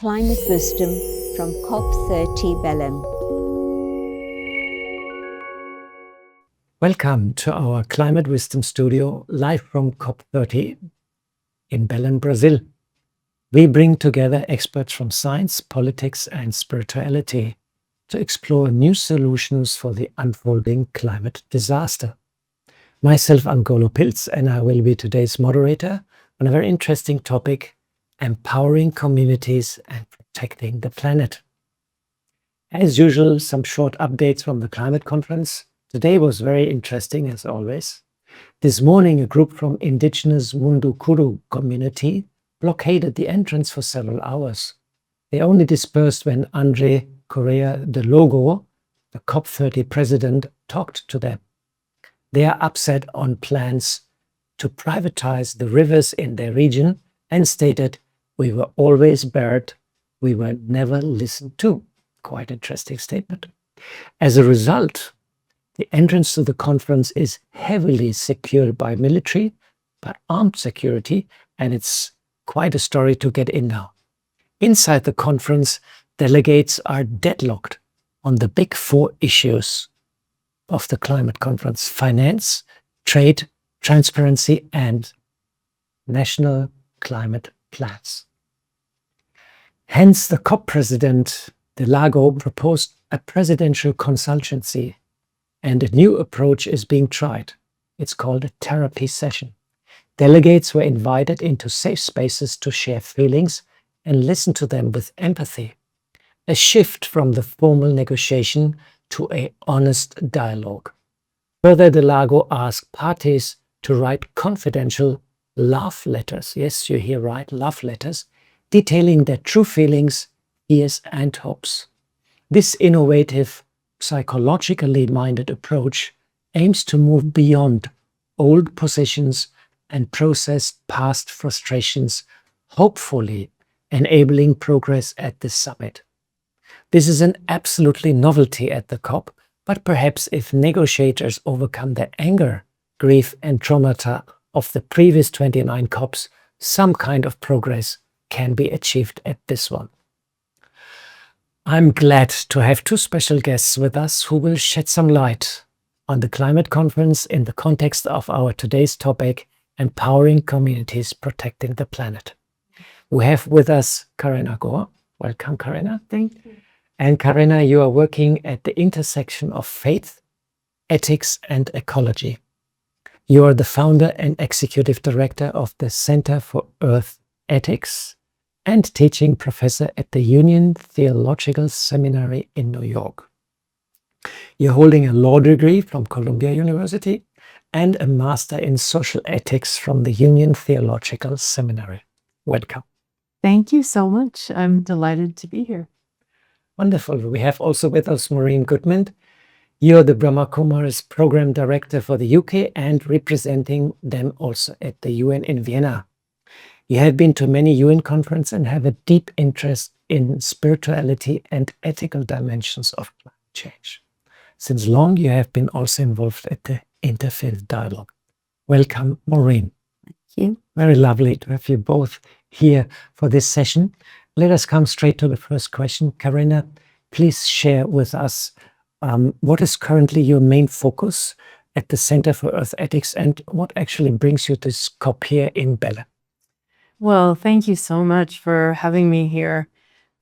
Climate Wisdom from COP30 Belém. Welcome to our Climate Wisdom Studio, live from COP30 in Belém, Brazil. We bring together experts from science, politics, and spirituality to explore new solutions for the unfolding climate disaster. Myself, I'm Golo Pilz, and I will be today's moderator on a very interesting topic: empowering communities and protecting the planet. As usual, some short updates from the climate conference. Today was very interesting, as always. This morning, a group from indigenous Mundukuru community blockaded the entrance for several hours. They only dispersed when Andre Correa de Logo, the COP30 president, talked to them. They are upset on plans to privatize the rivers in their region and stated, "We were always barred, we were never listened to." Quite interesting statement. As a result, the entrance to the conference is heavily secured by military, but armed security, and it's quite a story to get in now. Inside the conference, delegates are deadlocked on the big four issues of the climate conference: finance, trade, transparency, and national climate plans. Hence, the COP president, De Lago, proposed a presidential consultancy, and a new approach is being tried. It's called a therapy session. Delegates were invited into safe spaces to share feelings and listen to them with empathy. A shift from the formal negotiation to an honest dialogue. Further, De Lago asked parties to write confidential love letters. Yes, you hear right, love letters, detailing their true feelings, fears, and hopes. This innovative, psychologically minded approach aims to move beyond old positions and process past frustrations, hopefully enabling progress at the summit. This is an absolutely novelty at the COP, but perhaps if negotiators overcome their anger, grief, and traumata of the previous 29 COPs, some kind of progress can be achieved at this one. I'm glad to have two special guests with us who will shed some light on the climate conference in the context of our today's topic: empowering communities, protecting the planet. We have with us KarennaGore. Welcome, Karenna. Thank you. And Karenna, you are working at the intersection of faith, ethics, and ecology. You are the founder and executive director of the Center for Earth Ethics and teaching professor at the Union Theological Seminary in New York. You're holding a law degree from Columbia University and a master in social ethics from the Union Theological Seminary. Welcome. Thank you so much. I'm delighted to be here. Wonderful. We have also with us MaureenGoodman. You're the Brahma Kumaris Program Director for the UK and representing them also at the UN in Vienna. You have been to many UN conferences and have a deep interest in spirituality and ethical dimensions of climate change. Since long, you have been also involved at the Interfaith Dialogue. Welcome, Maureen. Thank you. Very lovely to have you both here for this session. Let us come straight to the first question. Karenna, please share with us what is currently your main focus at the Center for Earth Ethics and what actually brings you to this COP here in Belém. Well, thank you so much for having me here.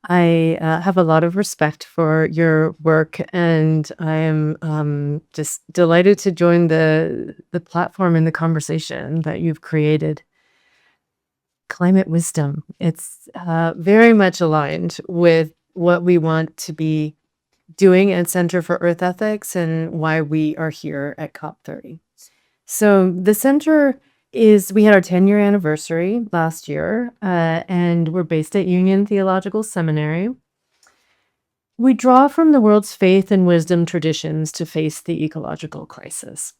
I have a lot of respect for your work, and I am just delighted to join the platform and the conversation that you've created. Climate wisdom. It's very much aligned with what we want to be doing at Center for Earth Ethics and why we are here at COP30. So the center we had our 10-year anniversary last year, and we're based at Union Theological Seminary. We draw from the world's faith and wisdom traditions to face the ecological crisis.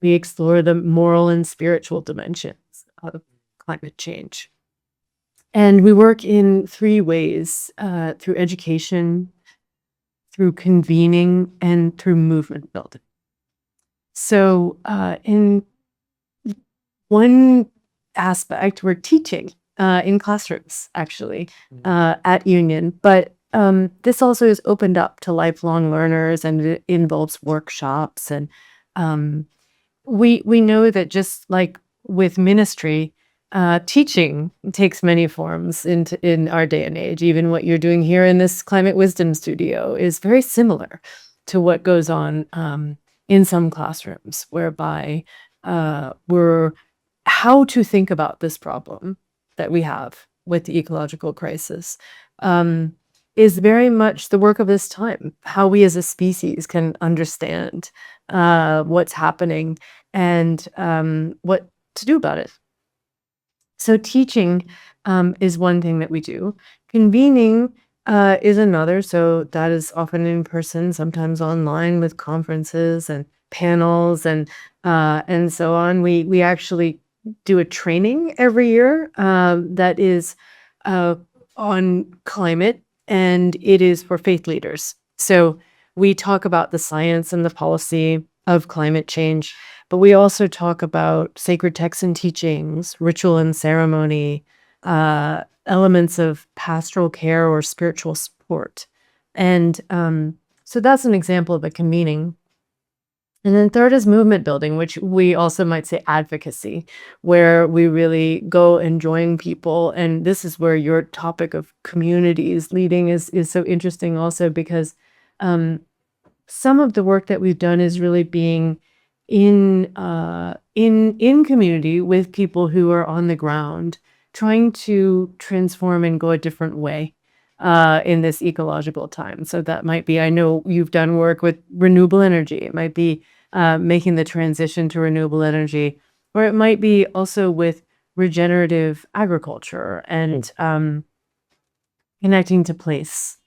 We explore the moral and spiritual dimensions of climate change. And we work in three ways: through education, through convening, and through movement building. So in one aspect, we're teaching in classrooms, actually, at Union. But this also is opened up to lifelong learners, and it involves workshops. And we know that just like with ministry, teaching takes many forms in our day and age. Even what you're doing here in this Climate Wisdom Studio is very similar to what goes on in some classrooms, whereby we're how to think about this problem that we have with the ecological crisis is very much the work of this time. How we as a species can understand what's happening and what to do about it. So teaching is one thing that we do. Convening is another. So that is often in person, sometimes online with conferences and panels and so on. We actually do a training every year that is on climate, and it is for faith leaders. So we talk about the science and the policy of climate change, but we also talk about sacred texts and teachings, ritual and ceremony, elements of pastoral care or spiritual support. And so that's an example of a convening. And then third is movement building, which we also might say advocacy, where we really go and join people. And this is where your topic of communities leading is so interesting also, because some of the work that we've done is really being in community with people who are on the ground, trying to transform and go a different way in this ecological time. So that might be, I know you've done work with renewable energy. It might be making the transition to renewable energy, or it might be also with regenerative agriculture and connecting to place.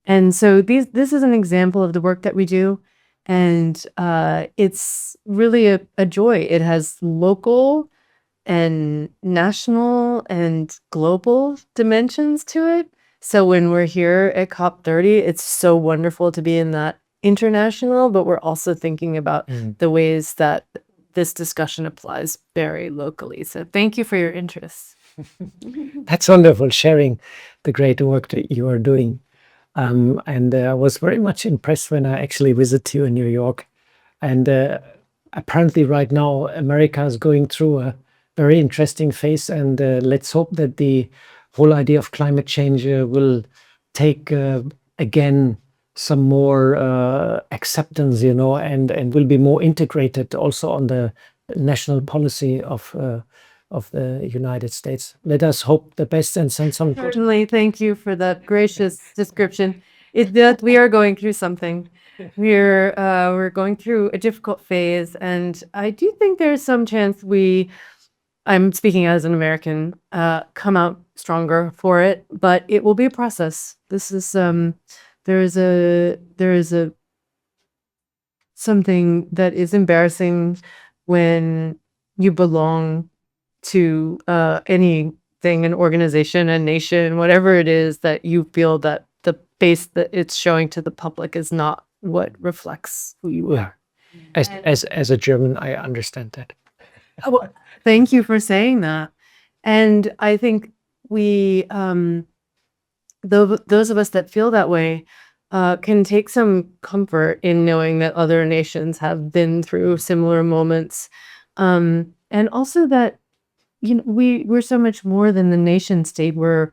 And so this is an example of the work that we do. And it's really a joy. It has local and national and global dimensions to it. So when we're here at COP30, it's so wonderful to be in that international, but we're also thinking about the ways that this discussion applies very locally. So thank you for your interest. That's wonderful, sharing the great work that you are doing. And I was very much impressed when I actually visited you in New York. And apparently right now, America is going through a very interesting phase. And let's hope that the whole idea of climate change will take, again, some more acceptance, and will be more integrated also on the national policy of the United States. Let us hope the best and send some good. Certainly, thank you for that gracious description. It's that we are going through something. We're going through a difficult phase, and I do think there's some chance I'm speaking as an American, come out stronger for it, but it will be a process. This is there is a something that is embarrassing when you belong to anything, an organization, a nation, whatever it is, that you feel that the face that it's showing to the public is not what reflects who you are. As a German, I understand that. Well, thank you for saying that. And I think we, those of us that feel that way, can take some comfort in knowing that other nations have been through similar moments, and also that we're so much more than the nation state. We're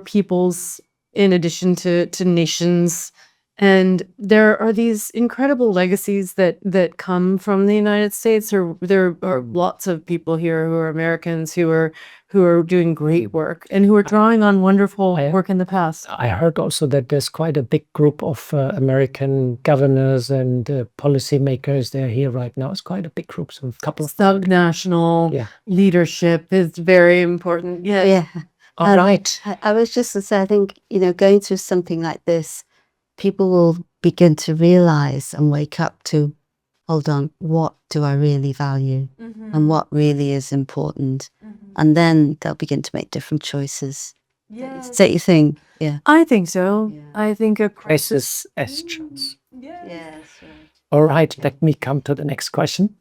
peoples in addition to nations. And there are these incredible legacies that come from the United States. Or there are lots of people here who are Americans who are doing great work and who are drawing on wonderful work in the past. I heard also that there's quite a big group of American governors and policymakers. They're here right now. It's quite a big group. So a couple of Subnational leadership is very important. Yeah. All right. I was just to say, I think, going through something like this, people will begin to realize and wake up to, hold on, what do I really value and what really is important? And then they'll begin to make different choices. Yes. Is that your thing? Yeah. I think so. Yeah. I think a Crisis as chance. Yes. All right, let me come to the next question.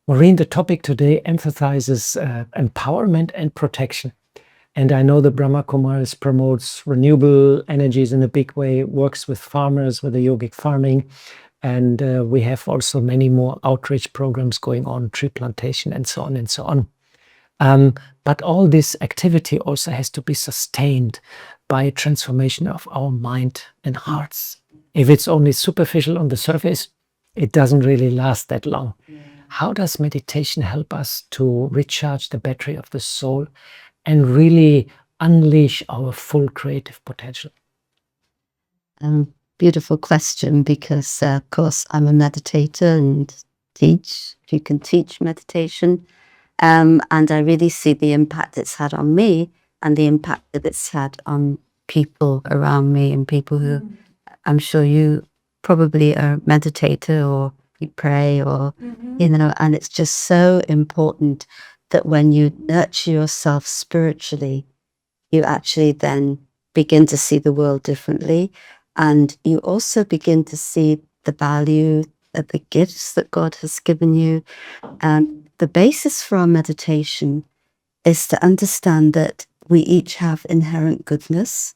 Maureen, the topic today emphasizes empowerment and protection. And I know the Brahma Kumaris promotes renewable energies in a big way, works with farmers with the yogic farming. And we have also many more outreach programs going on, tree plantation and so on and so on. But all this activity also has to be sustained by a transformation of our mind and hearts. If it's only superficial on the surface, it doesn't really last that long. How does meditation help us to recharge the battery of the soul and really unleash our full creative potential? Beautiful question, because of course I'm a meditator and teach. You can teach meditation, and I really see the impact it's had on me and the impact that it's had on people around me and people who, I'm sure you probably are a meditator or you pray or, you know, and it's just so important that when you nurture yourself spiritually, you actually then begin to see the world differently. And you also begin to see the value of the gifts that God has given you. And the basis for our meditation is to understand that we each have inherent goodness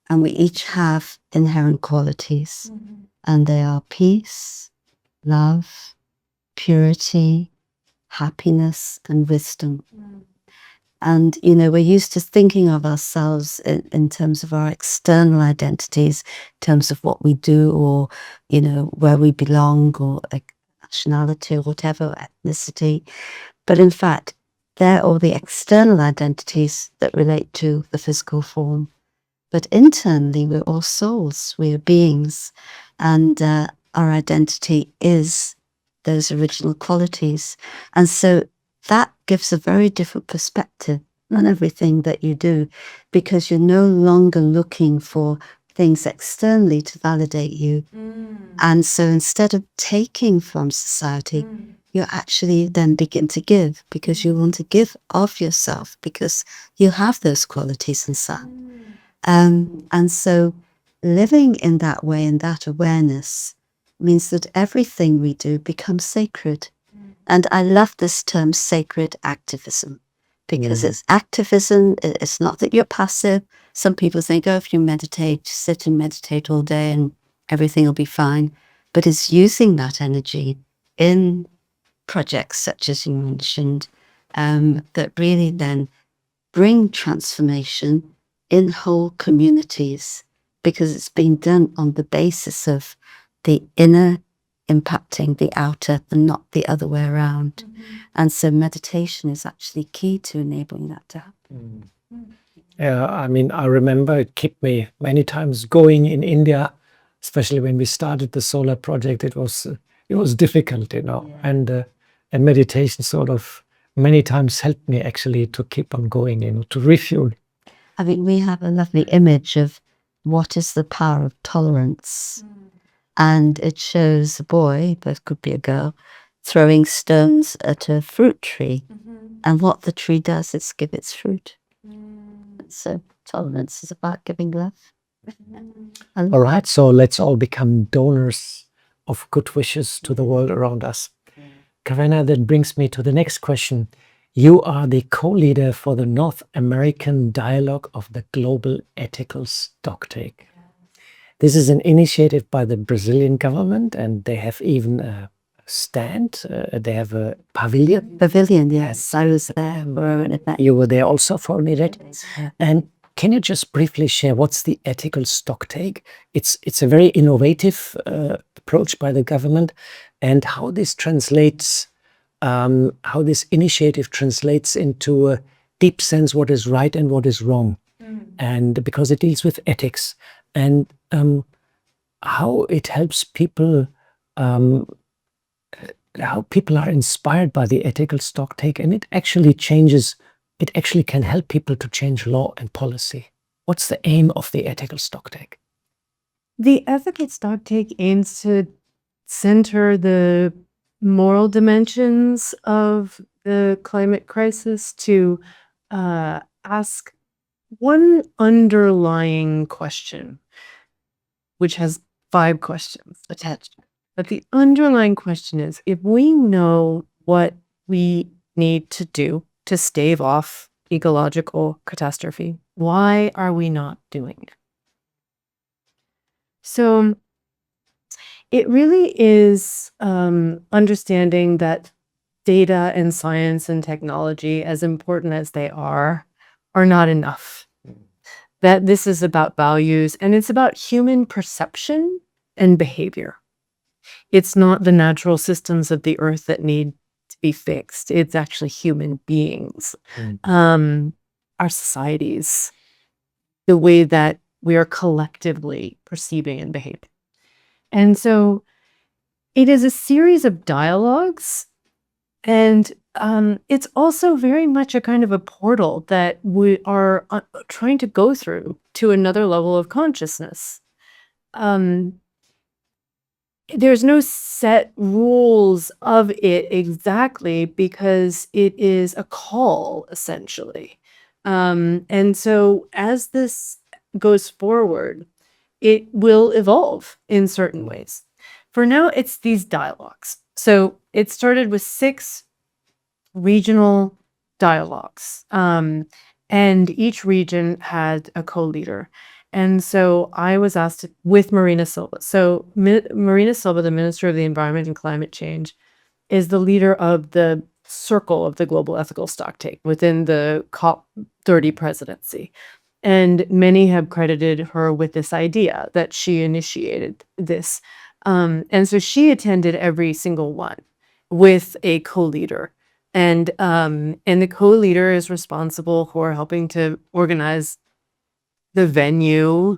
and we each have inherent qualities. And they are peace, love, purity, happiness, and wisdom. And, you know, we're used to thinking of ourselves in terms of our external identities, in terms of what we do or, you know, where we belong or nationality or whatever, ethnicity. But in fact, they're all the external identities that relate to the physical form. But internally, we're all souls, we're beings. And our identity is those original qualities. And so that gives a very different perspective on everything that you do, because you're no longer looking for things externally to validate you. And so instead of taking from society, you actually then begin to give, because you want to give of yourself, because you have those qualities inside. And so living in that way, in that awareness, means that everything we do becomes sacred. And I love this term, sacred activism, because it's activism. It's not that you're passive. Some people think, oh, if you meditate, sit and meditate all day and everything will be fine. But it's using that energy in projects such as you mentioned, that really then bring transformation in whole communities, because it's been done on the basis of the inner impacting the outer and not the other way around. And so meditation is actually key to enabling that to happen. Yeah, I mean, I remember it kept me many times going in India, especially when we started the solar project. It was difficult, you know, and meditation sort of many times helped me actually to keep on going, you know, to refuel. I mean, we have a lovely image of what is the power of tolerance. And it shows a boy, but it could be a girl, throwing stones at a fruit tree. And what the tree does is give its fruit. So tolerance is about giving love. All right, so let's all become donors of good wishes to the world around us. Karenna, that brings me to the next question. You are the co-leader for the North American Dialogue of the Global Ethical Stocktake. This is an initiative by the Brazilian government, and they have even a stand. They have a pavilion. Pavilion, yes. I was there. You were there also for an event. And can you just briefly share what's the ethical stocktake? It's a very innovative approach by the government, and how this translates, how this initiative translates into a deep sense what is right and what is wrong, and because it deals with ethics, and how it helps people, how people are inspired by the ethical stocktake, and it actually can help people to change law and policy. What's the aim of the ethical stocktake? The ethical stocktake aims to center the moral dimensions of the climate crisis, to ask one underlying question, which has 5 questions attached. But the underlying question is, if we know what we need to do to stave off ecological catastrophe. Why are we not doing it? So it really is understanding that data and science and technology, as important as they are not enough. That this is about values and it's about human perception and behavior. It's not the natural systems of the earth that need to be fixed. It's actually human beings, our societies, the way that we are collectively perceiving and behaving. And so it is a series of dialogues, and it's also very much a kind of a portal that we are trying to go through to another level of consciousness. There's no set rules of it exactly because it is a call, essentially. And so as this goes forward, it will evolve in certain ways. For now, it's these dialogues. So it started with 6 regional dialogues, and each region had a co-leader. And so I was asked with Marina Silva. So Marina Silva, the Minister of the Environment and Climate Change, is the leader of the circle of the global ethical stocktake within the COP30 presidency. And many have credited her with this idea that she initiated this. And so she attended every single one with a co-leader. And the co-leader is responsible for helping to organize the venue,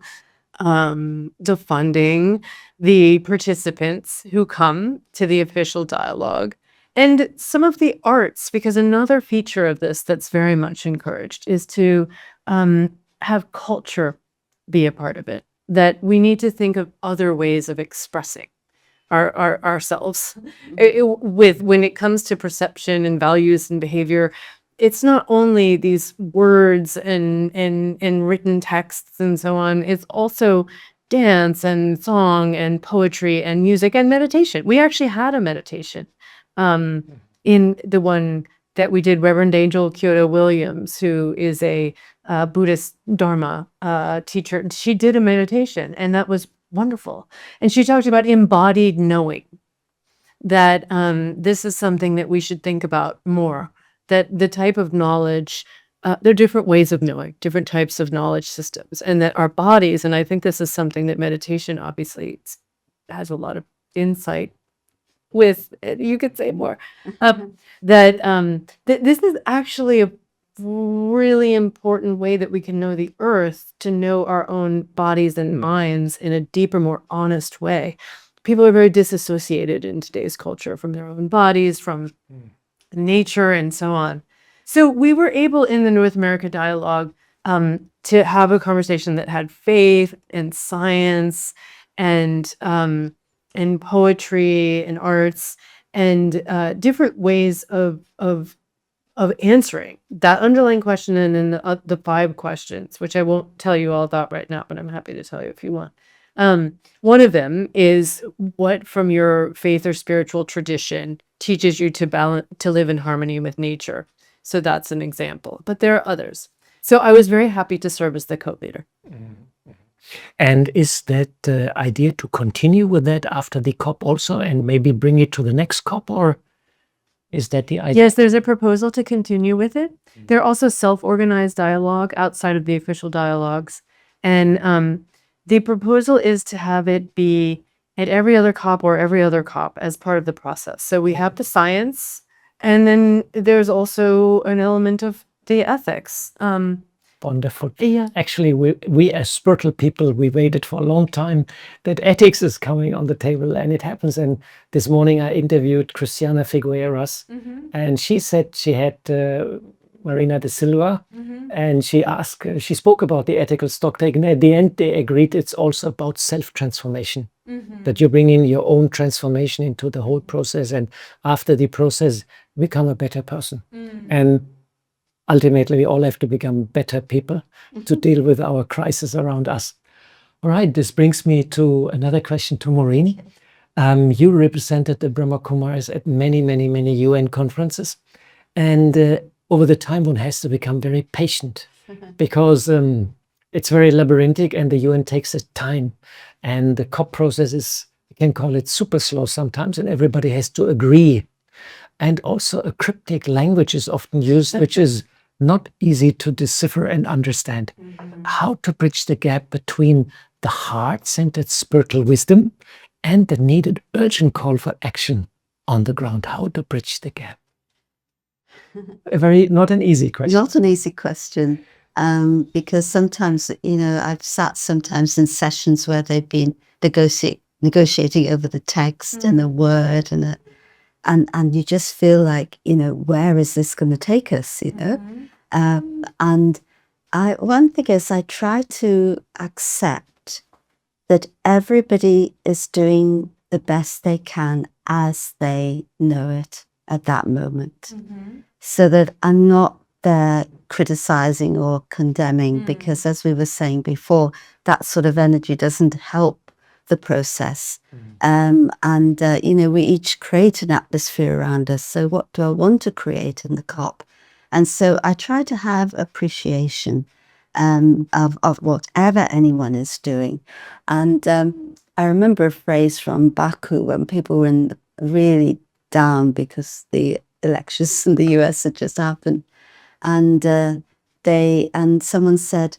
the funding, the participants who come to the official dialogue, and some of the arts, because another feature of this that's very much encouraged is to have culture be a part of it, that we need to think of other ways of expressing ourselves. When it comes to perception and values and behavior, it's not only these words and written texts and so on, it's also dance and song and poetry and music and meditation. We actually had a meditation in the one that we did. Reverend Angel Kyoto Williams, who is a Buddhist Dharma teacher, she did a meditation, and that was wonderful. And she talked about embodied knowing, that this is something that we should think about more, that the type of knowledge, there are different ways of knowing, different types of knowledge systems, and that our bodies, and I think this is something that meditation obviously has a lot of insight with, you could say more, that this is actually a really important way that we can know the earth, to know our own bodies and minds in a deeper, more honest way. People are very disassociated in today's culture from their own bodies, from nature, and so on. So we were able in the North America dialogue to have a conversation that had faith and science and poetry and arts and different ways of answering that underlying question, and then the 5 questions, which I won't tell you all about right now, but I'm happy to tell you if you want. One of them is, what from your faith or spiritual tradition teaches you to live in harmony with nature? So that's an example, but there are others. So I was very happy to serve as the co-leader. And is that the idea to continue with that after the COP also, and maybe bring it to the next COP, or is that the idea? Yes, there's a proposal to continue with it. There are also self-organized dialogue outside of the official dialogues. And the proposal is to have it be at every other COP or every other COP as part of the process. So we have the science, and then there's also an element of the ethics. Wonderful. Yeah. Actually, we as spiritual people, we waited for a long time that ethics is coming on the table, and it happens. And this morning I interviewed Christiana Figueras, and she said she had Marina de Silva, and she spoke about the ethical stocktake, and at the end they agreed it's also about self-transformation, that you bring in your own transformation into the whole process, and after the process become a better person. And ultimately, we all have to become better people to deal with our crisis around us. All right, this brings me to another question to Maureen. You represented the Brahma Kumaris at many, many, many UN conferences. And over the time one has to become very patient because it's very labyrinthic and the UN takes its time. And the COP process is, you can call it super slow sometimes, and everybody has to agree. And also a cryptic language is often used, which is not easy to decipher and understand. How to bridge the gap between the heart-centered spiritual wisdom and the needed urgent call for action on the ground. How to bridge the gap? Not an easy question. Not an easy question, because sometimes, I've sat sometimes in sessions where they've been negotiating over the text and the word and you just feel like, where is this going to take us, and one thing is I try to accept that everybody is doing the best they can as they know it at that moment. So that I'm not there criticizing or condemning, because as we were saying before, that sort of energy doesn't help the process. We each create an atmosphere around us. So what do I want to create in the COP? And so I try to have appreciation of whatever anyone is doing. And I remember a phrase from Baku when people were really down because the elections in the US had just happened. And someone said,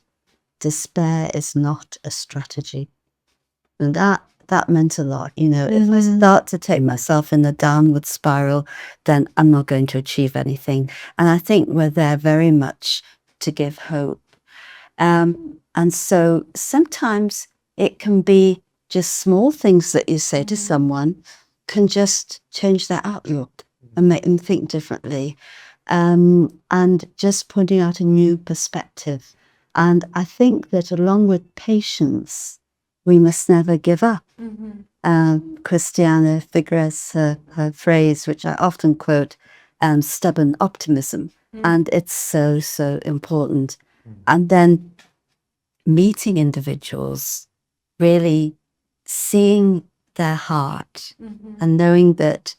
despair is not a strategy. And that meant a lot. If I start to take myself in a downward spiral, then I'm not going to achieve anything. And I think we're there very much to give hope. And so sometimes it can be just small things that you say to someone can just change their outlook and make them think differently. And just pointing out a new perspective. And I think that along with patience, we must never give up. Christiana Figueres, her phrase, which I often quote, stubborn optimism. And it's so, so important. And then meeting individuals, really seeing their heart and knowing that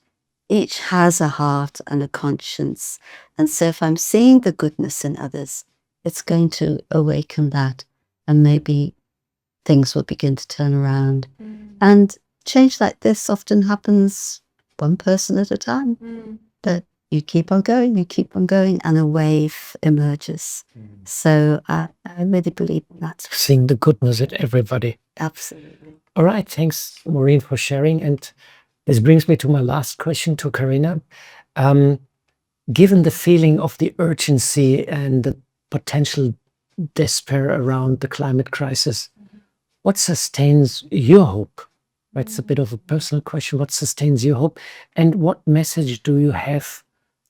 each has a heart and a conscience. And so if I'm seeing the goodness in others, it's going to awaken that, and maybe things will begin to turn around. And change like this often happens one person at a time. But you keep on going, and a wave emerges. So I really believe in that. Seeing the goodness in everybody. Absolutely. All right, thanks, Maureen, for sharing. And this brings me to my last question to Karenna. Given the feeling of the urgency and the potential despair around the climate crisis, what sustains your hope? It's a bit of a personal question. What sustains your hope? And what message do you have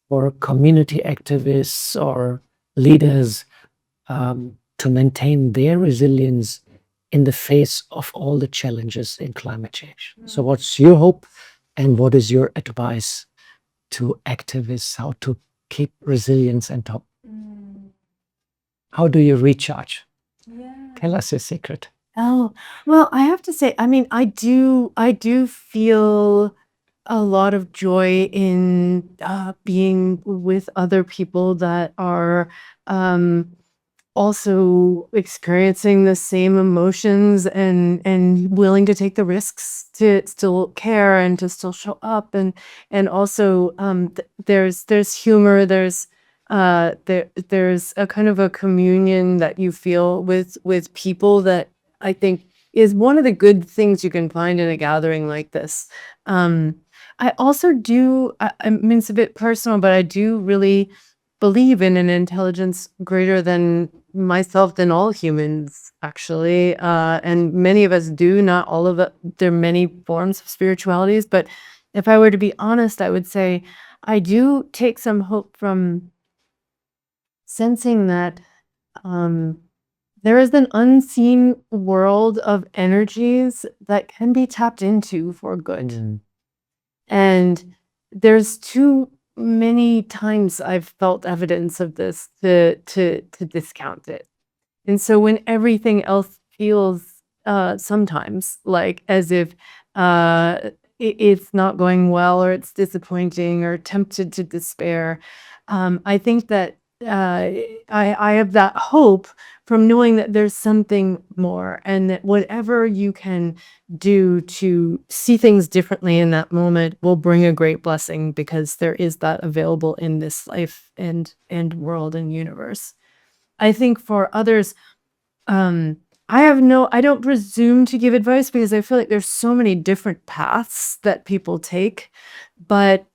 for community activists or leaders to maintain their resilience in the face of all the challenges in climate change? So what's your hope, and what is your advice to activists, how to keep resilience and hope? How do you recharge? Tell us your secret. Oh, well, I have to say, I mean, I do feel a lot of joy in being with other people that are also experiencing the same emotions and willing to take the risks to still care and to still show up, and also there's humor, there's a kind of a communion that you feel with people that I think is one of the good things you can find in a gathering like this. I also do, I mean, it's a bit personal, but I do really believe in an intelligence greater than myself, than all humans, actually. And many of us do, not all of it. There are many forms of spiritualities, but if I were to be honest, I would say I do take some hope from sensing that there is an unseen world of energies that can be tapped into for good. And there's too many times I've felt evidence of this to discount it. And so when everything else feels sometimes like as if it's not going well, or it's disappointing, or tempted to despair. I think that I have that hope from knowing that there's something more, and that whatever you can do to see things differently in that moment will bring a great blessing, because there is that available in this life and world and universe. I think for others, I don't presume to give advice, because I feel like there's so many different paths that people take. But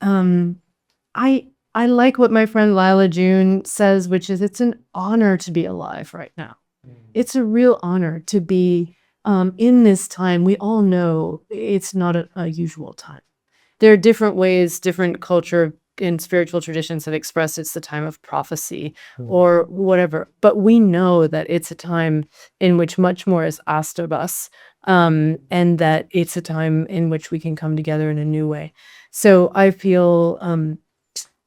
I like what my friend Lila June says, which is it's an honor to be alive right now. It's a real honor to be in this time. We all know it's not a usual time. There are different ways, different culture and spiritual traditions have expressed it's the time of prophecy or whatever. But we know that it's a time in which much more is asked of us, and that it's a time in which we can come together in a new way. So I feel,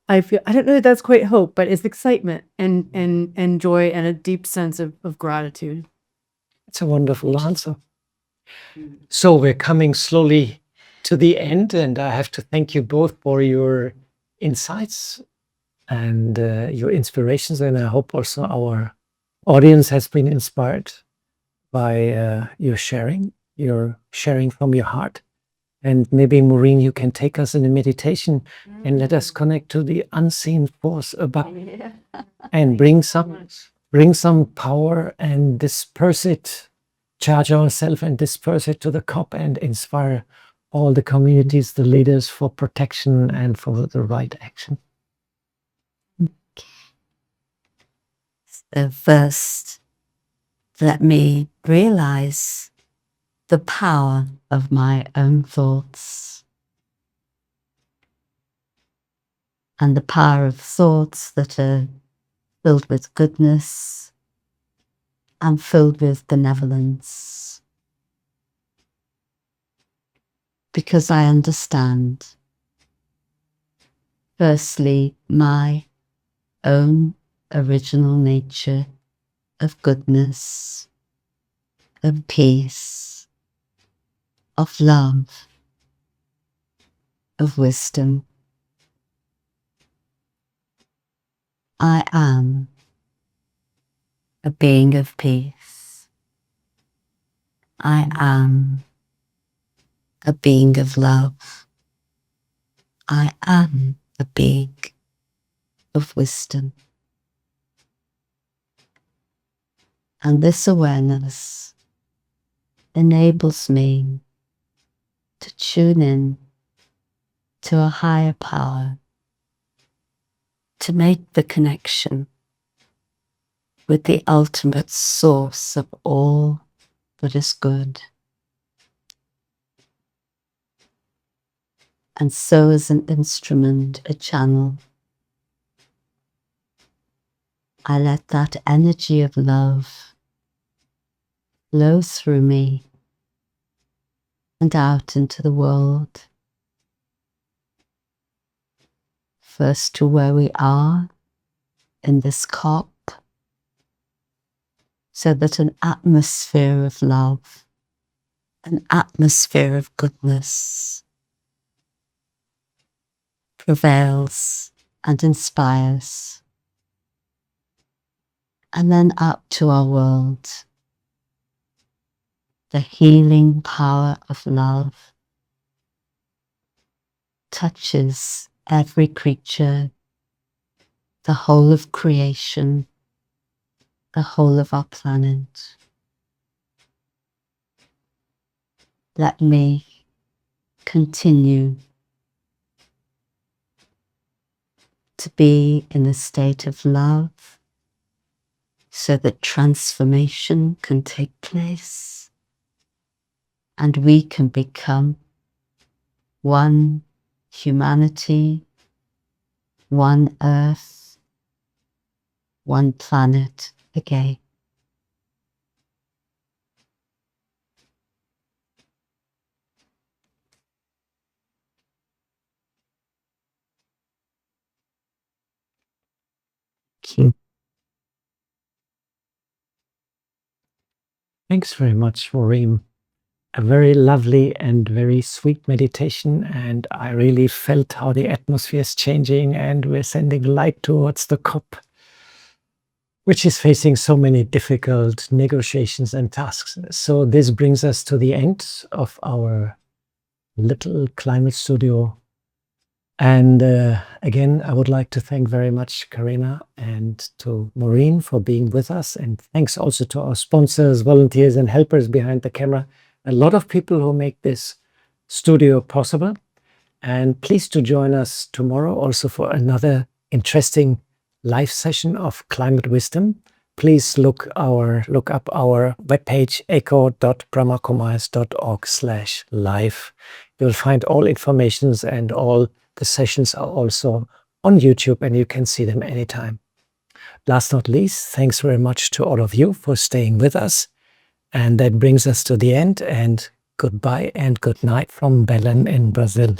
I don't know if that's quite hope, but it's excitement and joy and a deep sense of gratitude. It's a wonderful answer. So we're coming slowly to the end, and I have to thank you both for your insights and your inspirations. And I hope also our audience has been inspired by your sharing from your heart. And maybe, Maureen, you can take us in a meditation and let us connect to the unseen force above and bring some power and disperse it, charge ourselves and disperse it to the COP and inspire all the communities, the leaders, for protection and for the right action. So first, let me realize the power of my own thoughts and the power of thoughts that are filled with goodness and filled with benevolence. Because I understand, firstly, my own original nature of goodness, of peace, of love, of wisdom. I am a being of peace. I am a being of love. I am a being of wisdom. And this awareness enables me to tune in to a higher power, to make the connection with the ultimate source of all that is good. And so, as an instrument, a channel, I let that energy of love flow through me and out into the world. First to where we are in this COP, so that an atmosphere of love, an atmosphere of goodness prevails and inspires. And then up to our world, the healing power of love touches every creature, the whole of creation, the whole of our planet. Let me continue to be in a state of love so that transformation can take place and we can become one humanity, one earth, one planet again. Thanks very much, Maureen. a very lovely and very sweet meditation, and I really felt how the atmosphere is changing, and we're sending light towards the COP, which is facing so many difficult negotiations and tasks. So this brings us to the end of our little climate studio. And again, I would like to thank very much Karenna and to Maureen for being with us. And thanks also to our sponsors, volunteers, and helpers behind the camera. A lot of people who make this studio possible. And please do join us tomorrow also for another interesting live session of Climate Wisdom. Please look up our webpage echo.brahmakumaris.org/live. You'll find all informations, and all the sessions are also on YouTube, and you can see them anytime. Last not least, thanks very much to all of you for staying with us. And that brings us to the end, and goodbye and good night from Belém in Brazil.